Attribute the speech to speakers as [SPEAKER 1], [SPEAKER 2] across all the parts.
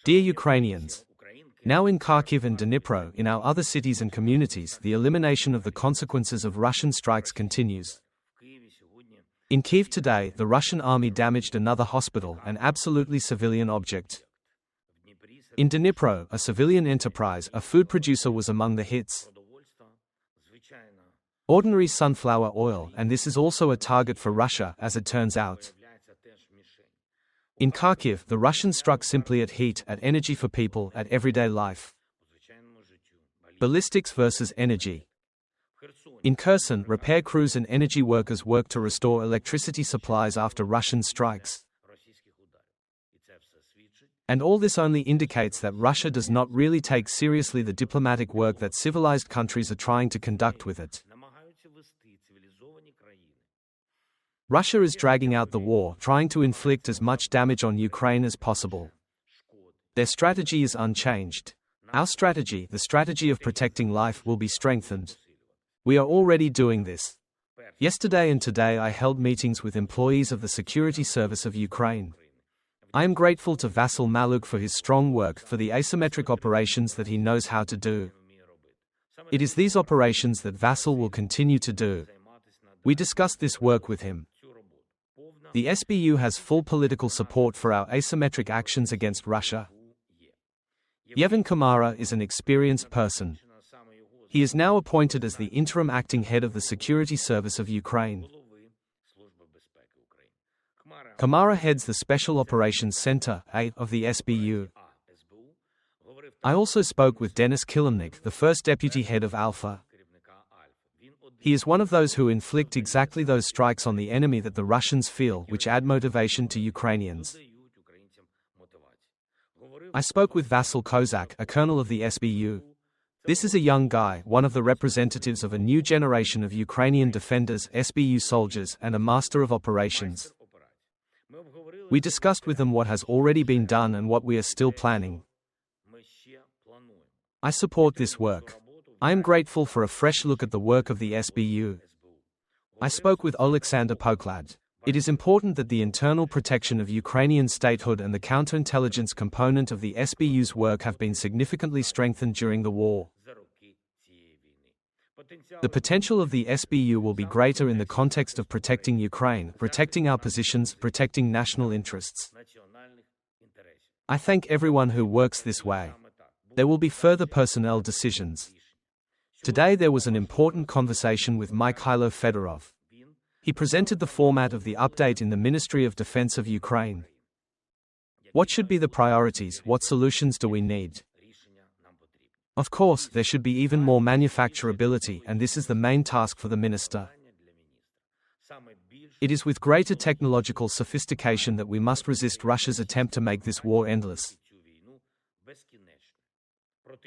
[SPEAKER 1] Dear Ukrainians, now in Kharkiv and Dnipro, in our other cities and communities, the elimination of the consequences of Russian strikes continues. In Kyiv today, the Russian army damaged another hospital, an absolutely civilian object. In Dnipro, a civilian enterprise, a food producer, was among the hits. Ordinary sunflower oil, and this is also a target for Russia, as it turns out. In Kharkiv, the Russians struck simply at heat, at energy for people, at everyday life. Ballistics versus energy. In Kherson, repair crews and energy workers worked to restore electricity supplies after Russian strikes. And all this only indicates that Russia does not really take seriously the diplomatic work that civilized countries are trying to conduct with it. Russia is dragging out the war, trying to inflict as much damage on Ukraine as possible. Their strategy is unchanged. Our strategy, the strategy of protecting life, will be strengthened. We are already doing this. Yesterday and today I held meetings with employees of the Security Service of Ukraine. I am grateful to Vasyl Maluk for his strong work, for the asymmetric operations that he knows how to do. It is these operations that Vasyl will continue to do. We discussed this work with him. The SBU has full political support for our asymmetric actions against Russia. Yevhen Kamara is an experienced person. He is now appointed as the interim acting head of the Security Service of Ukraine. Kamara heads the Special Operations Center, A, of the SBU. I also spoke with Denis Kilimnik, the first deputy head of Alpha. He is one of those who inflict exactly those strikes on the enemy that the Russians feel, which add motivation to Ukrainians. I spoke with Vasyl Kozak, a colonel of the SBU. This is a young guy, one of the representatives of a new generation of Ukrainian defenders, SBU soldiers, and a master of operations. We discussed with them what has already been done and what we are still planning. I support this work. I am grateful for a fresh look at the work of the SBU. I spoke with Oleksandr Poklad. It is important that the internal protection of Ukrainian statehood and the counterintelligence component of the SBU's work have been significantly strengthened during the war. The potential of the SBU will be greater in the context of protecting Ukraine, protecting our positions, protecting national interests. I thank everyone who works this way. There will be further personnel decisions. Today there was an important conversation with Mikhailo Fedorov. He presented the format of the update in the Ministry of Defense of Ukraine. What should be the priorities? What solutions do we need? Of course, there should be even more manufacturability, and this is the main task for the minister. It is with greater technological sophistication that we must resist Russia's attempt to make this war endless.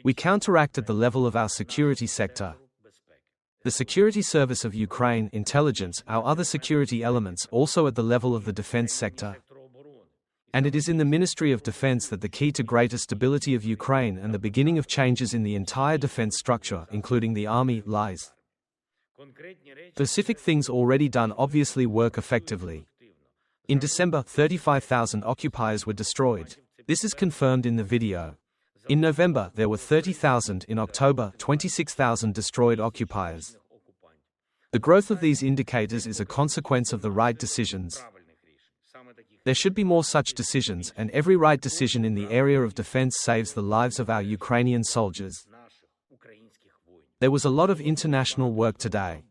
[SPEAKER 1] We counteract at the level of our security sector. The Security Service of Ukraine, intelligence, our other security elements, also at the level of the defense sector. And it is in the Ministry of Defense that the key to greater stability of Ukraine and the beginning of changes in the entire defense structure, including the army, lies. Specific things already done obviously work effectively. In December, 35,000 occupiers were destroyed. This is confirmed in the video. In November, there were 30,000, in October, 26,000 destroyed occupiers. The growth of these indicators is a consequence of the right decisions. There should be more such decisions, and every right decision in the area of defense saves the lives of our Ukrainian soldiers. There was a lot of international work today.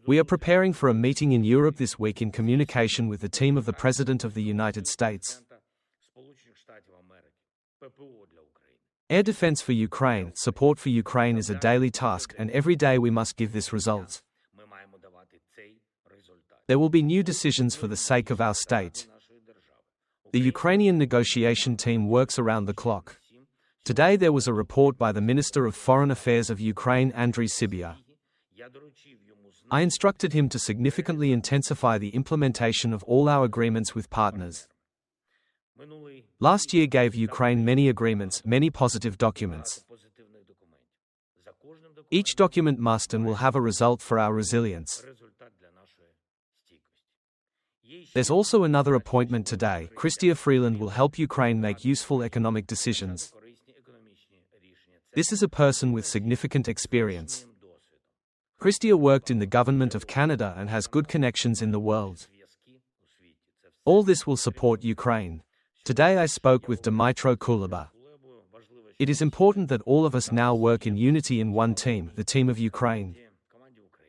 [SPEAKER 1] We are preparing for a meeting in Europe this week in communication with the team of the President of the United States. Air defense for Ukraine, support for Ukraine is a daily task, and every day we must give this result. There will be new decisions for the sake of our state. The Ukrainian negotiation team works around the clock. Today there was a report by the Minister of Foreign Affairs of Ukraine, Andriy Sybiha. I instructed him to significantly intensify the implementation of all our agreements with partners. Last year gave Ukraine many agreements, many positive documents. Each document must and will have a result for our resilience. There's also another appointment today. Chrystia Freeland will help Ukraine make useful economic decisions. This is a person with significant experience. Chrystia worked in the government of Canada and has good connections in the world. All this will support Ukraine. Today I spoke with Dmytro Kuleba. It is important that all of us now work in unity in one team, the team of Ukraine.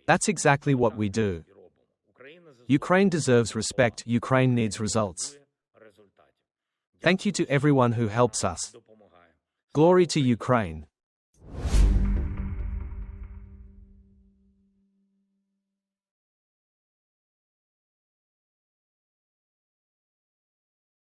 [SPEAKER 1] That's exactly what we do. Ukraine deserves respect, Ukraine needs results. Thank you to everyone who helps us. Glory to Ukraine.